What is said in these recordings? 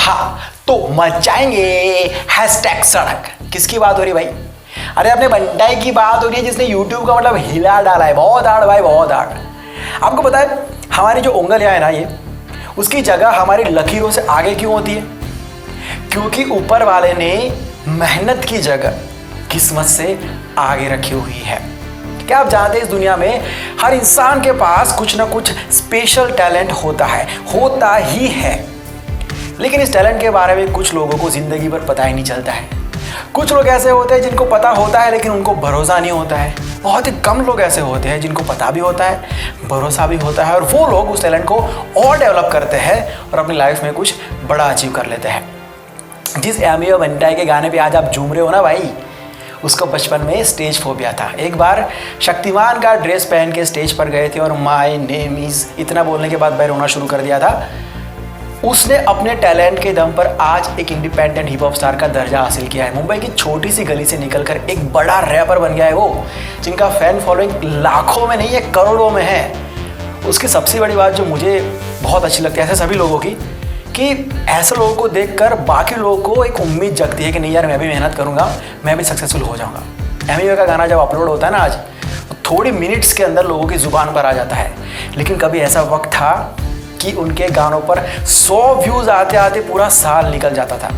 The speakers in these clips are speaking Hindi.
हाँ तो मचाएंगे हैशटैग सड़क। किसकी बात हो रही भाई? अरे अपने बंटाई की बात हो रही है जिसने यूट्यूब का मतलब हिला डाला है। बहुत हार्ड भाई, बहुत हार्ड। आपको पता है हमारी जो उंगलियां है ना, ये उसकी जगह हमारी लकीरों से आगे क्यों होती है? क्योंकि ऊपर वाले ने मेहनत की जगह किस्मत से आगे रखी हुई है। क्या आप जानते हैं इस दुनिया में हर इंसान के पास कुछ ना कुछ स्पेशल टैलेंट होता है, होता ही है। लेकिन इस टैलेंट के बारे में कुछ लोगों को जिंदगी भर पता ही नहीं चलता है। कुछ लोग ऐसे होते हैं जिनको पता होता है लेकिन उनको भरोसा नहीं होता है। बहुत ही कम लोग ऐसे होते हैं जिनको पता भी होता है, भरोसा भी होता है, और वो लोग उस टैलेंट को और डेवलप करते हैं और अपनी लाइफ में कुछ बड़ा अचीव कर लेते हैं। जिस एमी और बंटाई के गाने पे आज आप झूम रहे हो ना भाई, उसको बचपन में स्टेज फोबिया था। एक बार शक्तिमान का ड्रेस पहन के स्टेज पर गए थे और माय नेम इज इतना बोलने के बाद भाई रोना शुरू कर दिया था। उसने अपने टैलेंट के दम पर आज एक इंडिपेंडेंट हिप हॉप स्टार का दर्जा हासिल किया है। मुंबई की छोटी सी गली से निकलकर एक बड़ा रैपर बन गया है वो, जिनका फैन फॉलोइंग लाखों में नहीं है, करोड़ों में है। उसकी सबसे बड़ी बात जो मुझे बहुत अच्छी लगती है ऐसे सभी लोगों की, कि ऐसे लोगों को देखकर बाकी लोगों को एक उम्मीद जगती है कि नहीं यार मैं भी मेहनत करूंगा, मैं भी सक्सेसफुल हो जाऊंगा। एमी का गाना जब अपलोड होता है ना आज, तो थोड़ी मिनट्स के अंदर लोगों की जुबान पर आ जाता है। लेकिन कभी ऐसा वक्त था कि उनके गानों पर 100 व्यूज आते आते पूरा साल निकल जाता था।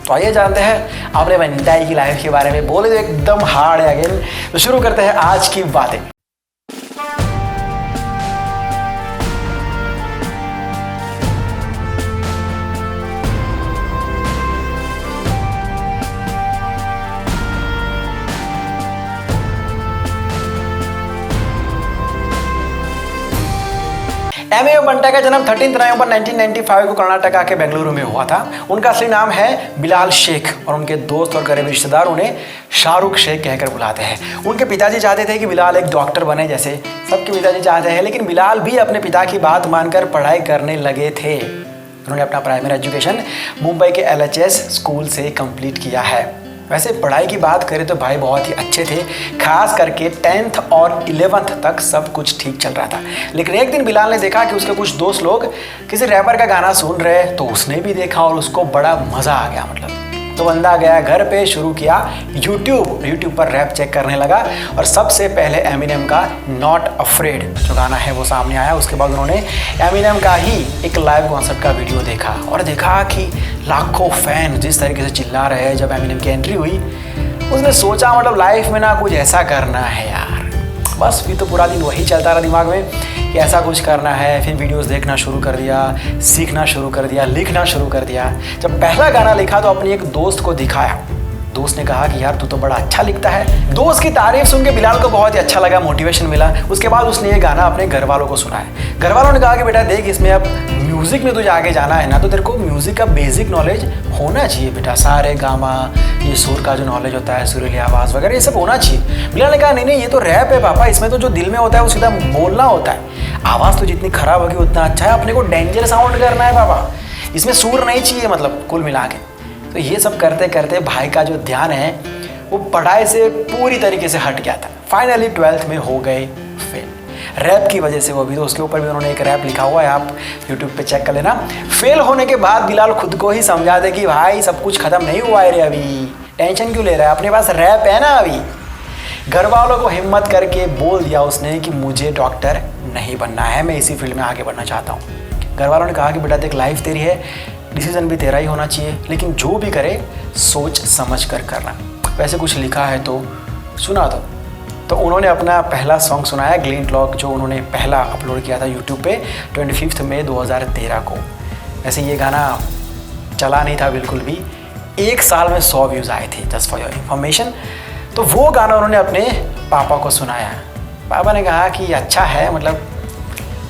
तो आइए जानते हैं आपने बंटाई की लाइफ के बारे में। बोले तो एकदम हार्ड है अगेन। तो शुरू करते हैं आज की बातें। एमी और बंटाई का जन्म 13 नवंबर 1995 को कर्नाटका के बेंगलुरु में हुआ था। उनका असली नाम है बिलाल शेख और उनके दोस्त और करीबी रिश्तेदार उन्हें शाहरुख शेख कहकर बुलाते हैं। उनके पिताजी चाहते थे कि बिलाल एक डॉक्टर बने, जैसे सबके पिताजी चाहते हैं, लेकिन बिलाल भी अपने पिता की बात मानकर पढ़ाई करने लगे थे। उन्होंने अपना प्राइमरी एजुकेशन मुंबई के LHS स्कूल से कंप्लीट किया है। वैसे पढ़ाई की बात करें तो भाई बहुत ही अच्छे थे, खास करके 10th और 11th तक सब कुछ ठीक चल रहा था। लेकिन एक दिन बिलाल ने देखा कि उसके कुछ दोस्त लोग किसी रैपर का गाना सुन रहे, तो उसने भी देखा और उसको बड़ा मज़ा आ गया। मतलब तो बंदा गया घर पे, शुरू किया यूट्यूब पर रैप चेक करने लगा और सबसे पहले एमिनेम का नॉट अफ्रेड जो गाना है वो सामने आया। उसके बाद उन्होंने एमिनेम का ही एक लाइव कॉन्सर्ट का वीडियो देखा और देखा कि लाखों फैन जिस तरीके से चिल्ला रहे हैं जब एमिनेम की एंट्री हुई। उसने सोचा मतलब लाइफ में ना कुछ ऐसा करना है यार। बस फिर तो पूरा दिन वही चलता रहा दिमाग में कि ऐसा कुछ करना है। फिर वीडियोस देखना शुरू कर दिया, सीखना शुरू कर दिया, लिखना शुरू कर दिया। जब पहला गाना लिखा तो अपने एक दोस्त को दिखाया। दोस्त ने कहा कि यार तू तो बड़ा अच्छा लिखता है। दोस्त की तारीफ सुन के बिलाल को बहुत ही अच्छा लगा, मोटिवेशन मिला। उसके बाद उसने ये गाना अपने घर वालों को सुनाया। घर वालों ने कहा कि बेटा देख, इसमें अब म्यूज़िक में तुझे आगे जाना है ना, तो तेरे को म्यूज़िक का बेसिक नॉलेज होना चाहिए बेटा। सारे गामा, ये सुर का जो नॉलेज होता है, सुरीली आवाज़ वगैरह, ये सब होना चाहिए। बिलाल ने कहा नहीं नहीं, ये तो रैप है पापा, इसमें तो जो दिल में होता है वो सीधा बोलना होता है। आवाज़ तो जितनी खराब होगी उतना अच्छा है, अपने को डेंजर साउंड करना है पापा, इसमें सुर नहीं चाहिए, मतलब कुल मिला के। तो ये सब करते करते भाई का जो ध्यान है वो पढ़ाई से पूरी तरीके से हट गया था। फाइनली 12th में हो गए फेल, रैप की वजह से। वो भी तो उसके ऊपर भी उन्होंने एक रैप लिखा हुआ है, आप यूट्यूब पे चेक कर लेना। फेल होने के बाद बिलाल खुद को ही समझा दे कि भाई सब कुछ खत्म नहीं हुआ है रे, अभी टेंशन क्यों ले रहा है, अपने पास रैप है ना अभी। घर वालों को हिम्मत करके बोल दिया उसने कि मुझे डॉक्टर नहीं बनना है, मैं इसी फील्ड में आगे बढ़ना चाहता हूँ। घर वालों ने कहा कि बेटा देख, लाइफ तेरी है, डिसीजन भी तेरा ही होना चाहिए, लेकिन जो भी करे सोच समझ कर करना। वैसे कुछ लिखा है तो सुना दो। तो उन्होंने अपना पहला सॉन्ग सुनाया, ग्लिंट लॉक, जो उन्होंने पहला अपलोड किया था यूट्यूब पे 25 मई 2013 को। वैसे ये गाना चला नहीं था बिल्कुल भी, 1 साल में 100 व्यूज़ आए थे, जस्ट फॉर योर इन्फॉर्मेशन। तो वो गाना उन्होंने अपने पापा को सुनाया। पापा ने कहा कि अच्छा है, मतलब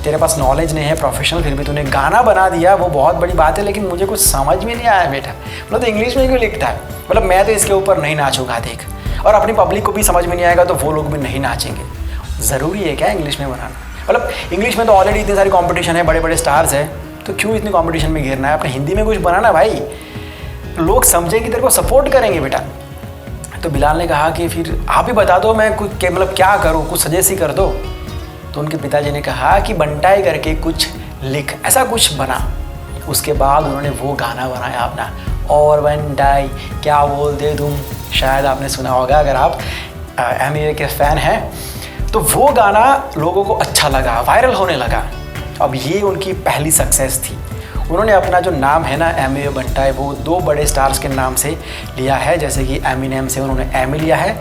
तेरे पास नॉलेज नहीं है प्रोफेशनल, फिर भी तूने गाना बना दिया, वो बहुत बड़ी बात है, लेकिन मुझे कुछ समझ में नहीं आया बेटा, मतलब तो इंग्लिश में क्यों लिखता है, मतलब मैं तो इसके ऊपर नहीं नाचूंगा देख, और अपनी पब्लिक को भी समझ में नहीं आएगा तो वो लोग भी नहीं नाचेंगे। ज़रूरी है क्या इंग्लिश में बनाना? मतलब इंग्लिश में तो ऑलरेडी इतनी सारी कॉम्पिटिशन है, बड़े बड़े स्टार्स हैं, तो क्यों इतनी कॉम्पिटिशन में गिरना है? अपने हिंदी में कुछ बनाना भाई, लोग समझेंगे, तेरे को सपोर्ट करेंगे बेटा। तो बिलाल ने कहा कि फिर आप ही बता दो, मैं कुछ मतलब क्या करूँ, कुछ सजेस्ट ही कर दो। तो उनके पिताजी ने कहा कि बंटाई करके कुछ लिख, ऐसा कुछ बना। उसके बाद उन्होंने वो गाना बनाया अपना और बनटाई क्या बोलते तुम, शायद आपने सुना होगा अगर आप एमी वे के फ़ैन हैं। तो वो गाना लोगों को अच्छा लगा, वायरल होने लगा। अब ये उनकी पहली सक्सेस थी। उन्होंने अपना जो नाम है ना एमी वे बंटाई, वो 2 बड़े स्टार्स के नाम से लिया है, जैसे कि एमिनेम से उन्होंने एमी लिया है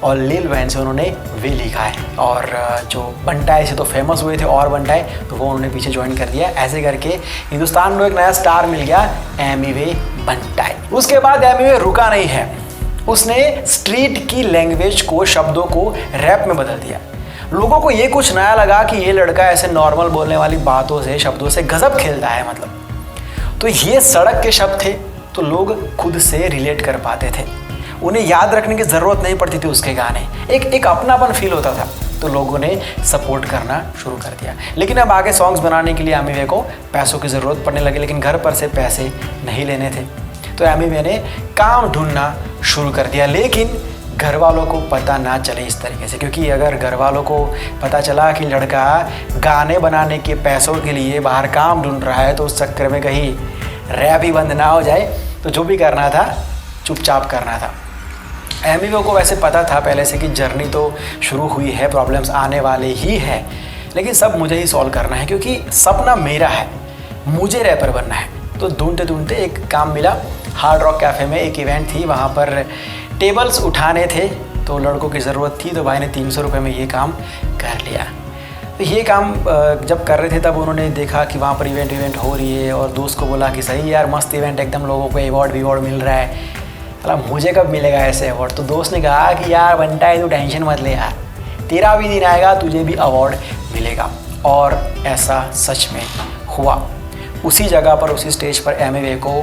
और लिल वैन से उन्होंने वे लिखा है। और जो बंटाई से तो फेमस हुए थे और बंटाई, तो वो उन्होंने पीछे ज्वाइन कर दिया। ऐसे करके हिंदुस्तान में एक नया स्टार मिल गया, एमी वे बंटाई। उसके बाद एमी वे रुका नहीं है, उसने स्ट्रीट की लैंग्वेज को, शब्दों को रैप में बदल दिया। लोगों को ये कुछ नया लगा कि ये लड़का ऐसे नॉर्मल बोलने वाली बातों से, शब्दों से गजब खेलता है मतलब। तो ये सड़क के शब्द थे तो लोग खुद से रिलेट कर पाते थे, उन्हें याद रखने की ज़रूरत नहीं पड़ती थी उसके गाने, एक अपनापन फील होता था, तो लोगों ने सपोर्ट करना शुरू कर दिया। लेकिन अब आगे सॉन्ग्स बनाने के लिए एमी वे को पैसों की ज़रूरत पड़ने लगी, लेकिन घर पर से पैसे नहीं लेने थे, तो एमी वे ने काम ढूंढना शुरू कर दिया। लेकिन घर वालों को पता ना चले इस तरीके से, क्योंकि अगर घर वालों को पता चला कि लड़का गाने बनाने के पैसों के लिए बाहर काम ढूंढ रहा है, तो उस चक्कर में कहीं रैप ही बंद ना हो जाए, तो जो भी करना था चुपचाप करना था। एमी वे को वैसे पता था पहले से कि जर्नी तो शुरू हुई है, प्रॉब्लम्स आने वाले ही है, लेकिन सब मुझे ही सॉल्व करना है, क्योंकि सपना मेरा है, मुझे रैपर बनना है। तो ढूंढते ढूंढते एक काम मिला, हार्ड रॉक कैफ़े में एक इवेंट थी, वहाँ पर टेबल्स उठाने थे, तो लड़कों की ज़रूरत थी, तो भाई ने 300 रुपये में ये काम कर लिया। तो ये काम जब कर रहे थे तब उन्होंने देखा कि वहाँ पर इवेंट हो रही है, और दोस्त को बोला कि सही यार मस्त इवेंट, एकदम लोगों को अवार्ड मिल रहा है, मतलब मुझे कब मिलेगा ऐसे अवार्ड। तो दोस्त ने कहा कि यार बंटाई तू टेंशन मत ले यार, तेरा भी दिन आएगा, तुझे भी अवार्ड मिलेगा। और ऐसा सच में हुआ। उसी जगह पर, उसी स्टेज पर एमी वे को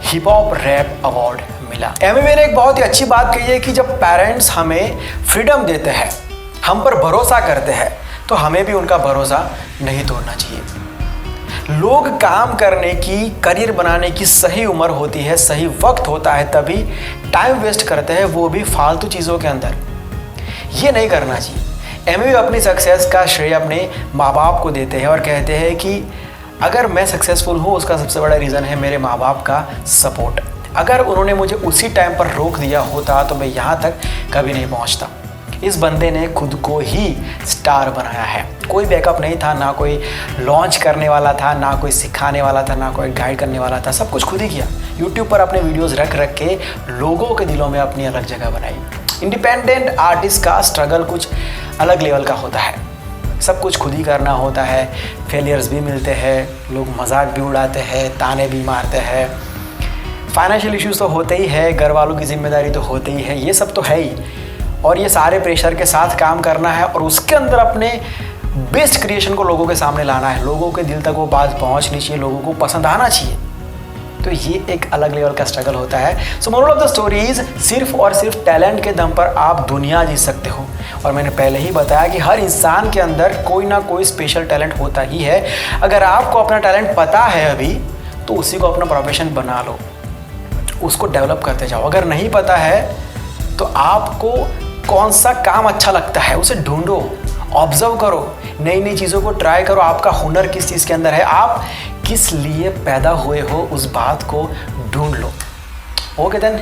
हिप हॉप रैप अवार्ड मिला। एमी वे ने एक बहुत ही अच्छी बात कही है कि जब पेरेंट्स हमें फ्रीडम देते हैं, हम पर भरोसा करते हैं, तो हमें भी उनका भरोसा नहीं तोड़ना चाहिए। लोग काम करने की, करियर बनाने की सही उम्र होती है, सही वक्त होता है, तभी टाइम वेस्ट करते हैं, वो भी फालतू चीज़ों के अंदर। ये नहीं करना चाहिए। एमी वे अपनी सक्सेस का श्रेय अपने माँ बाप को देते हैं और कहते हैं कि अगर मैं सक्सेसफुल हूँ उसका सबसे बड़ा रीज़न है मेरे माँ बाप का सपोर्ट। अगर उन्होंने मुझे उसी टाइम पर रोक दिया होता तो मैं यहाँ तक कभी नहीं पहुँचता। इस बंदे ने खुद को ही स्टार बनाया है। कोई बैकअप नहीं था, ना कोई लॉन्च करने वाला था, ना कोई सिखाने वाला था, ना कोई गाइड करने वाला था, सब कुछ खुद ही किया। यूट्यूब पर अपने वीडियोस रख के लोगों के दिलों में अपनी अलग जगह बनाई। इंडिपेंडेंट आर्टिस्ट का स्ट्रगल कुछ अलग लेवल का होता है, सब कुछ खुद ही करना होता है, फेलियर्स भी मिलते हैं, लोग मजाक भी उड़ाते हैं, ताने भी मारते हैं, फाइनेंशियल इश्यूज तो होते ही है, घर वालों की जिम्मेदारी तो होती ही है, ये सब तो है ही। और ये सारे प्रेशर के साथ काम करना है और उसके अंदर अपने बेस्ट क्रिएशन को लोगों के सामने लाना है। लोगों के दिल तक वो बात पहुंचनी चाहिए, लोगों को पसंद आना चाहिए। तो ये एक अलग लेवल का स्ट्रगल होता है। सो मोरल ऑफ द स्टोरीज, सिर्फ और सिर्फ टैलेंट के दम पर आप दुनिया जीत सकते हो। और मैंने पहले ही बताया कि हर इंसान के अंदर कोई ना कोई स्पेशल टैलेंट होता ही है। अगर आपको अपना टैलेंट पता है अभी, तो उसी को अपना प्रोफेशन बना लो, उसको डेवलप करते जाओ। अगर नहीं पता है तो आपको कौन सा काम अच्छा लगता है उसे ढूंढो, ऑब्जर्व करो, नई नई चीज़ों को ट्राई करो। आपका हुनर किस चीज़ के अंदर है, आप किस लिए पैदा हुए हो, उस बात को ढूंढ लो। ओके देन,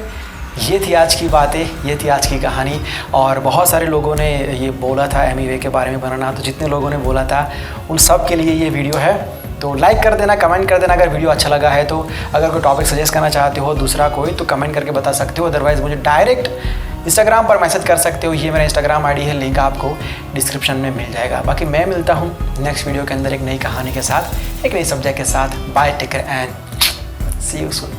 ये थी आज की बातें, ये थी आज की कहानी। और बहुत सारे लोगों ने ये बोला था एमी वे के बारे में बनाना, तो जितने लोगों ने बोला था उन सब के लिए ये वीडियो है। तो लाइक कर देना, कमेंट कर देना अगर वीडियो अच्छा लगा है तो। अगर कोई टॉपिक सजेस्ट करना चाहते हो दूसरा कोई, तो कमेंट करके बता सकते हो। अदरवाइज़ मुझे डायरेक्ट इंस्टाग्राम पर मैसेज कर सकते हो। ये मेरा इंस्टाग्राम आईडी है, लिंक आपको डिस्क्रिप्शन में मिल जाएगा। बाकी मैं मिलता हूँ नेक्स्ट वीडियो के अंदर एक नई कहानी के साथ, एक नई सब्जेक्ट के साथ। Bye, take care and see you soon.